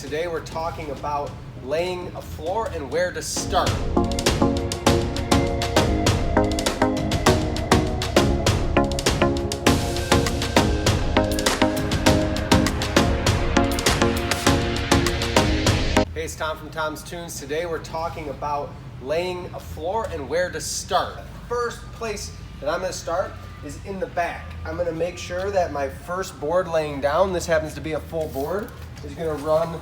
Today we're talking about laying a floor and where to start. Hey, it's Tom from Tom's Toons. Today we're talking about laying a floor and where to start. The first place that I'm going to start is in the back. I'm going to make sure that my first board laying down, this happens to be a full board, is going to run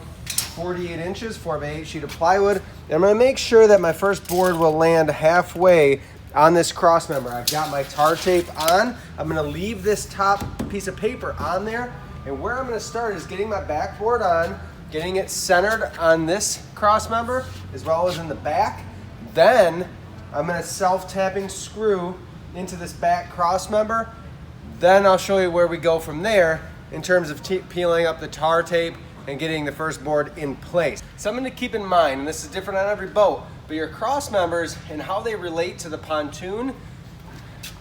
48 inches, 4x8 sheet of plywood. And I'm going to make sure that my first board will land halfway on this cross member. I've got my tar tape on. I'm going to leave this top piece of paper on there. And where I'm going to start is getting my backboard on, getting it centered on this cross member as well as in the back. Then I'm going to self-tapping screw into this back cross member. Then I'll show you where we go from there in terms of peeling up the tar tape and getting the first board in place. Something to keep in mind, and this is different on every boat, but your cross members and how they relate to the pontoon,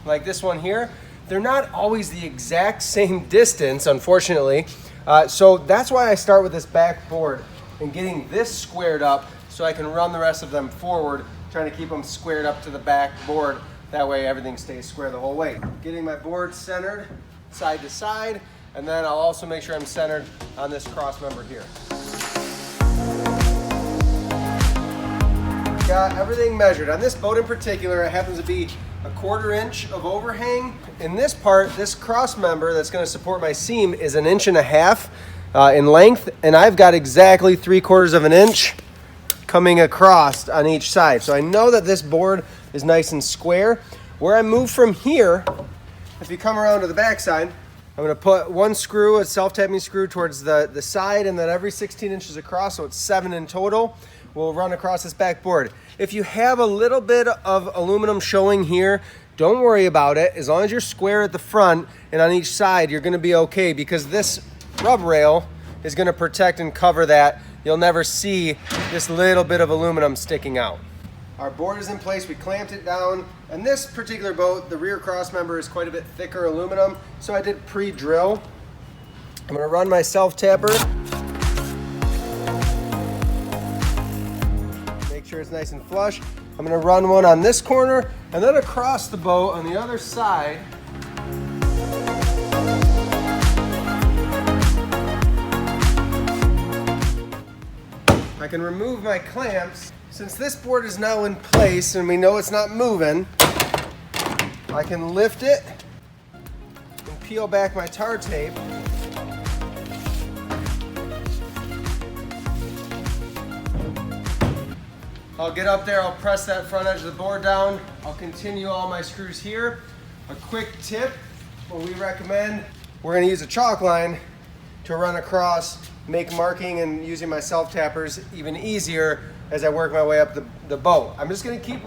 like this one here, they're not always the exact same distance, unfortunately. So that's why I start with this back board and getting this squared up so I can run the rest of them forward, trying to keep them squared up to the back board. That way everything stays square the whole way. Getting my board centered side to side, and then I'll also make sure I'm centered on this cross member here. Got everything measured. On this boat in particular, it happens to be a 1/4 inch of overhang. In this part, this cross member that's going to support my seam is 1.5 inches in length, and I've got exactly 3/4 of an inch coming across on each side. So I know that this board is nice and square. Where I move from here, if you come around to the back side, I'm going to put one screw, a self-tapping screw towards the side, and then every 16 inches across, so it's 7 in total, will run across this back board. If you have a little bit of aluminum showing here, don't worry about it. As long as you're square at the front and on each side, you're going to be okay, because this rub rail is going to protect and cover that. You'll never see this little bit of aluminum sticking out. Our board is in place, we clamped it down. And this particular boat, the rear cross member is quite a bit thicker aluminum, so I did pre-drill. I'm gonna run my self-tapper. Make sure it's nice and flush. I'm gonna run one on this corner, and then across the boat on the other side. I can remove my clamps. Since this board is now in place and we know it's not moving, I can lift it and peel back my tar tape. I'll get up there, I'll press that front edge of the board down. I'll continue all my screws here. A quick tip, what we recommend, we're gonna use a chalk line to run across, make marking and using my self-tappers even easier as I work my way up the boat. I'm just gonna keep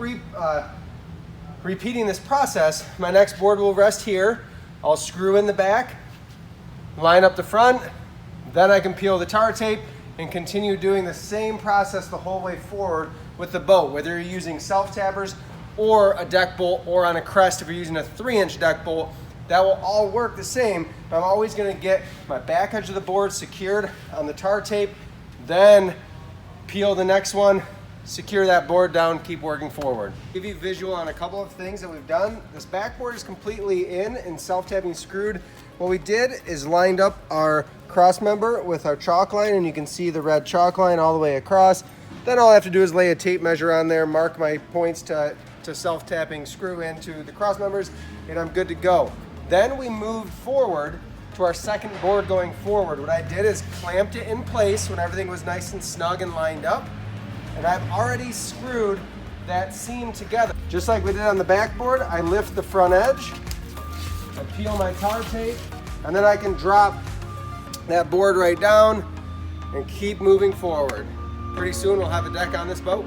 repeating this process. My next board will rest here. I'll screw in the back, line up the front, then I can peel the tar tape and continue doing the same process the whole way forward with the boat, whether you're using self-tappers or a deck bolt, or on a crest if you're using a 3-inch deck bolt. That will all work the same. I'm always gonna get my back edge of the board secured on the tar tape, then peel the next one, secure that board down, keep working forward. Give you a visual on a couple of things that we've done. This backboard is completely in and self-tapping screwed. What we did is lined up our cross member with our chalk line, and you can see the red chalk line all the way across. Then all I have to do is lay a tape measure on there, mark my points to self-tapping screw into the cross members, and I'm good to go. Then we moved forward to our second board going forward. What I did is clamped it in place when everything was nice and snug and lined up. And I've already screwed that seam together. Just like we did on the backboard, I lift the front edge, I peel my tar tape, and then I can drop that board right down and keep moving forward. Pretty soon we'll have a deck on this boat.